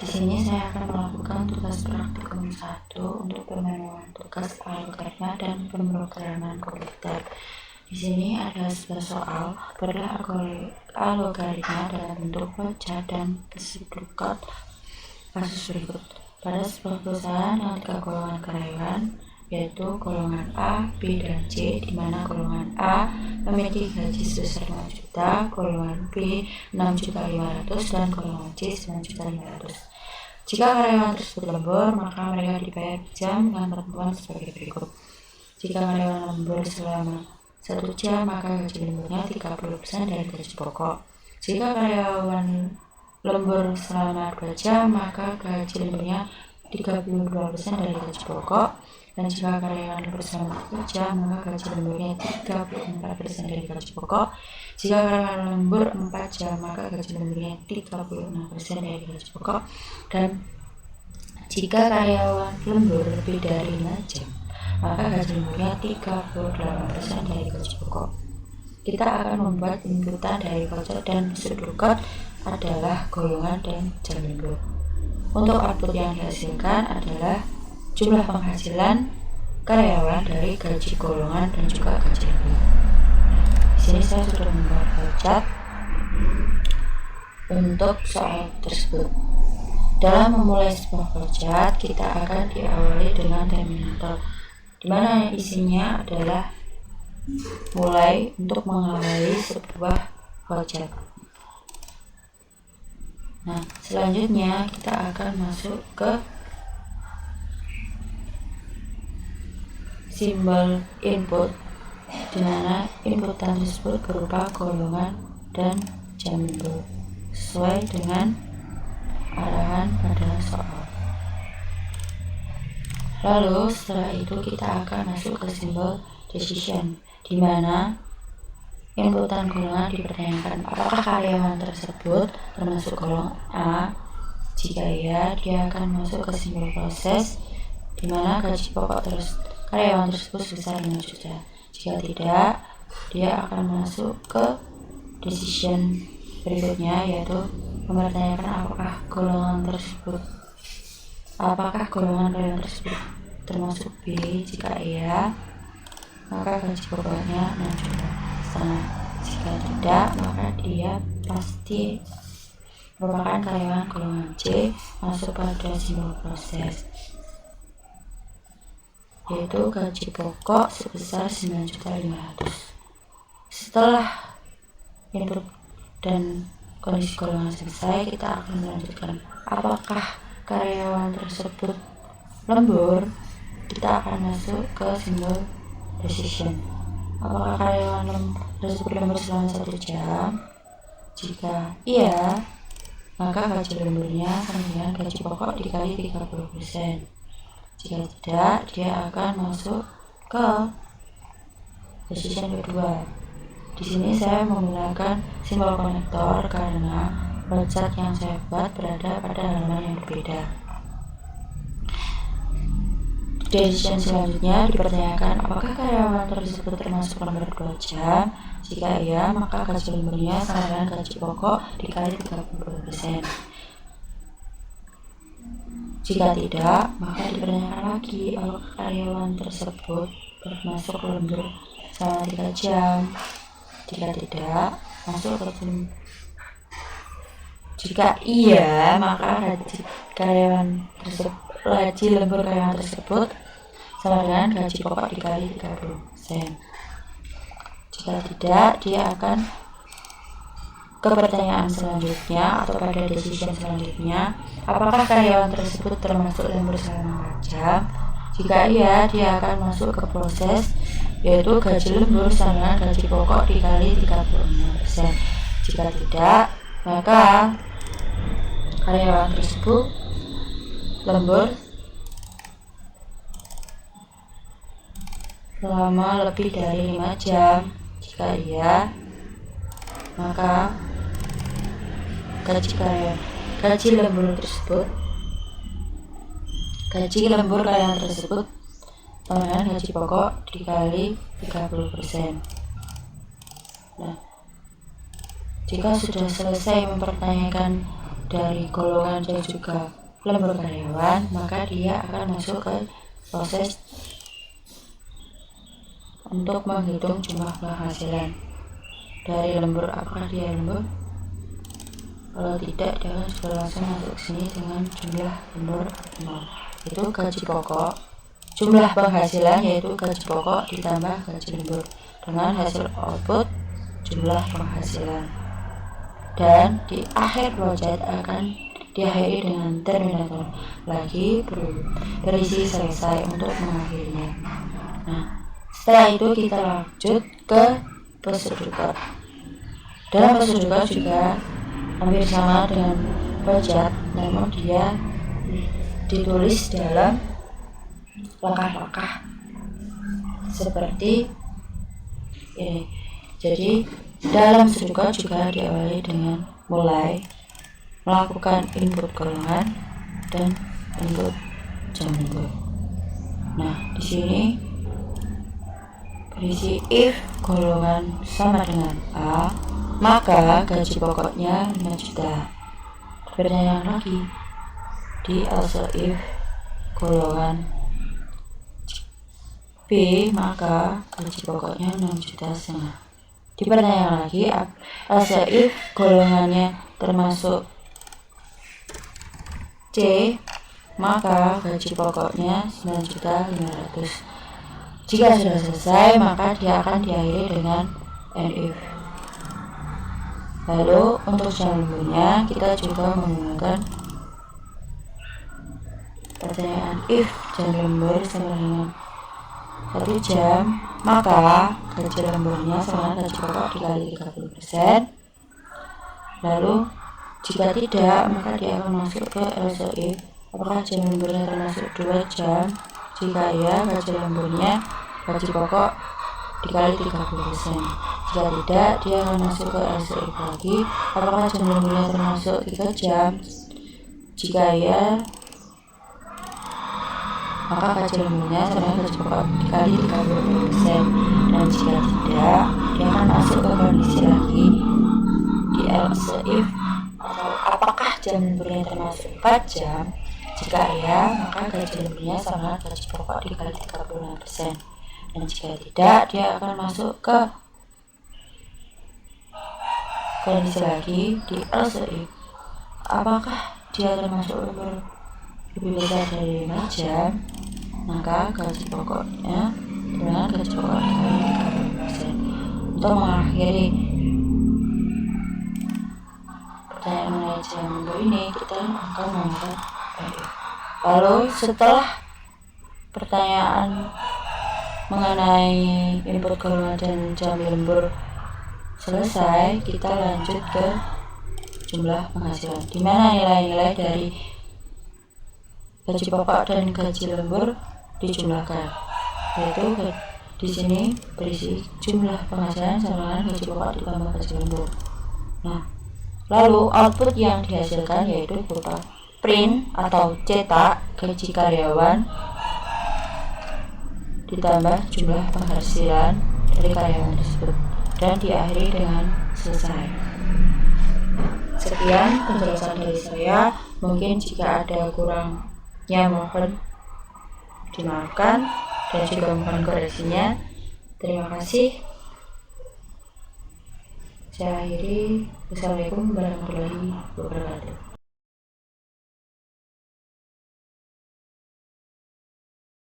Di sini saya akan melakukan tugas praktikum 1 untuk pemenuhan tugas algoritma dan pemrograman komputer. Di sini ada 11 soal beralgoritma dalam bentuk flowchart dan kesedukat kasus berikut. Pada sebuah perusahaan dengan 3 golongan karyawan, yaitu golongan A, B, dan C, di mana golongan A memiliki gaji sebesar 5 juta, golongan B 6.500.000, dan golongan C 9.500.000. Jika karyawan tersebut lembur, maka mereka dibayar per jam dengan ketentuan sebagai berikut. Jika karyawan lembur selama 1 jam, maka gaji lemburnya 30% dari gaji pokok. Jika karyawan lembur selama 2 jam, maka gaji lemburnya 32% dari gaji pokok. Dan jika karyawan lembur selama 1 jam, maka gaji lemburnya 34% dari gaji pokok. Jika karyawan lembur 4 jam, maka gaji lemburnya 36% dari gaji pokok. Dan jika karyawan lembur lebih dari 5 jam, maka gaji lemburnya 38% dari gaji pokok. Kita akan membuat inputan dari flowchart dan kesedukat adalah golongan dan jam lembur. Untuk output yang dihasilkan adalah jumlah penghasilan karyawan dari gaji golongan dan juga gaji lembur. Di sini saya sudah membuat flowchart untuk soal tersebut. Dalam memulai sebuah flowchart, kita akan diawali dengan terminator, di mana isinya adalah mulai untuk mengawali sebuah flowchart. Nah, selanjutnya kita akan masuk ke simbol input, di mana inputan tersebut berupa golongan dan jam lembur sesuai dengan arahan pada soal. Lalu setelah itu kita akan masuk ke simbol decision, di mana inputan golongan dipertanyakan apakah karyawan tersebut termasuk golongan A. Jika iya, dia akan masuk ke simbol proses, di mana gaji pokok karyawan tersebut sebesar 5 juta. Jika tidak, dia akan masuk ke decision berikutnya, yaitu mempertanyakan apakah golongan karyawan tersebut termasuk B. Jika iya, maka gaji pokoknya 6 juta. Jika tidak, maka dia pasti merupakan karyawan golongan C, masuk pada simbol proses, yaitu gaji pokok sebesar 9.500.000. Setelah input dan kondisi golongan selesai, kita akan melanjutkan apakah karyawan tersebut lembur. Kita akan masuk ke simbol decision. Apakah karyawan tersebut lembur selama 1 jam? Jika iya, maka gaji lemburnya kemudian gaji pokok dikali 30%. Jika tidak, dia akan masuk ke decision kedua. Di sini saya menggunakan simbol konektor karena flowchart yang saya buat berada pada halaman yang berbeda. Decision selanjutnya dipertanyakan apakah karyawan tersebut termasuk lembur 2 jam. Jika iya, maka gaji lemburnya sama dengan gaji pokok dikali 30%. Jika tidak, maka dipertanyakan lagi apakah karyawan tersebut termasuk lembur selama 3 jam. Jika tidak, masuk ke jika iya, maka gaji lembur karyawan tersebut sama dengan gaji pokok dikali 30%. Jika tidak, dia akan ke pertanyaan selanjutnya atau pada decision selanjutnya, apakah karyawan tersebut termasuk lembur selama 4 jam. Jika iya, dia akan masuk ke proses, yaitu gaji lembur sama dengan gaji pokok dikali 36%. Jika tidak, maka karyawan tersebut lembur selama lebih dari 5 jam. Jika iya, maka gaji lembur karyawan tersebut sama dengan gaji pokok dikali 30%. Nah, jika sudah selesai mempertanyakan dari golongan dan juga lembur karyawan, maka dia akan masuk ke proses untuk menghitung jumlah penghasilan dari lembur. Apakah dia lembur? Kalau tidak, dia akan juga langsung masuk sini dengan jumlah lembur 0. Itu gaji pokok, jumlah penghasilan yaitu gaji pokok ditambah gaji lembur dengan hasil output jumlah penghasilan. Dan di akhir proyek akan diakhiri dengan terminator lagi berisi selesai untuk mengakhirinya. Nah, setelah itu kita lanjut ke prosedur code. Dalam prosedur code juga hampir sama dengan proyek, namun dia ditulis dalam langkah-langkah seperti ini. Jadi dalam prosedur code juga diawali dengan mulai melakukan input golongan dan input jam lembur. Nah, di sini berisi if golongan sama dengan A, maka gaji pokoknya 5 juta. Pertanyaan lagi, di also if golongan B, maka gaji pokoknya 6,5 juta. Di pertanyaan lagi, also if golongannya termasuk C, maka gaji pokoknya 9.500.000. Jika sudah selesai, maka dia akan diakhiri dengan and if. Lalu untuk jam lemburnya kita juga menggunakan pertanyaan if jam lembur sama dengan 1 jam, maka gaji lemburnya sama gaji pokok dikali 30%. Lalu jika tidak, maka dia akan masuk ke also if apakah jam lemburnya termasuk 2 jam. Jika ya, gaji lemburnya gaji pokok dikali 30%. Jika tidak, dia akan masuk ke also if lagi apakah jam lemburnya termasuk 3 jam. Jika ya, maka gaji lemburnya sama gaji pokok dikali 30%. Dan jika tidak, dia akan masuk ke kondisi lagi di also if atau apakah jam lemburnya termasuk 4 jam. Jika ya, maka gaji lemburnya sama gaji pokok dikali 35%. Dan jika tidak, dia akan masuk ke kondisi lagi di also if apakah dia termasuk lembur lebih besar dari 5 jam, maka gaji pokoknya dengan gaji pokok dikali 30%. Untuk mengakhiri pertanyaan mengenai jam lembur ini, kita akan menggunakan if. Lalu setelah pertanyaan mengenai input golongan dan jam lembur selesai, kita lanjut ke jumlah penghasilan, di mana nilai-nilai dari gaji pokok dan gaji lembur dijumlahkan, yaitu di sini berisi jumlah penghasilan sama dengan gaji pokok ditambah gaji lembur. Nah, lalu output yang dihasilkan yaitu berupa print atau cetak gaji karyawan ditambah jumlah penghasilan dari karyawan tersebut dan diakhiri dengan selesai. Sekian penjelasan dari saya. Mungkin jika ada kurangnya mohon dimaafkan dan juga mohon koreksinya. Terima kasih. Saya akhiri. Wassalamualaikum warahmatullahi wabarakatuh.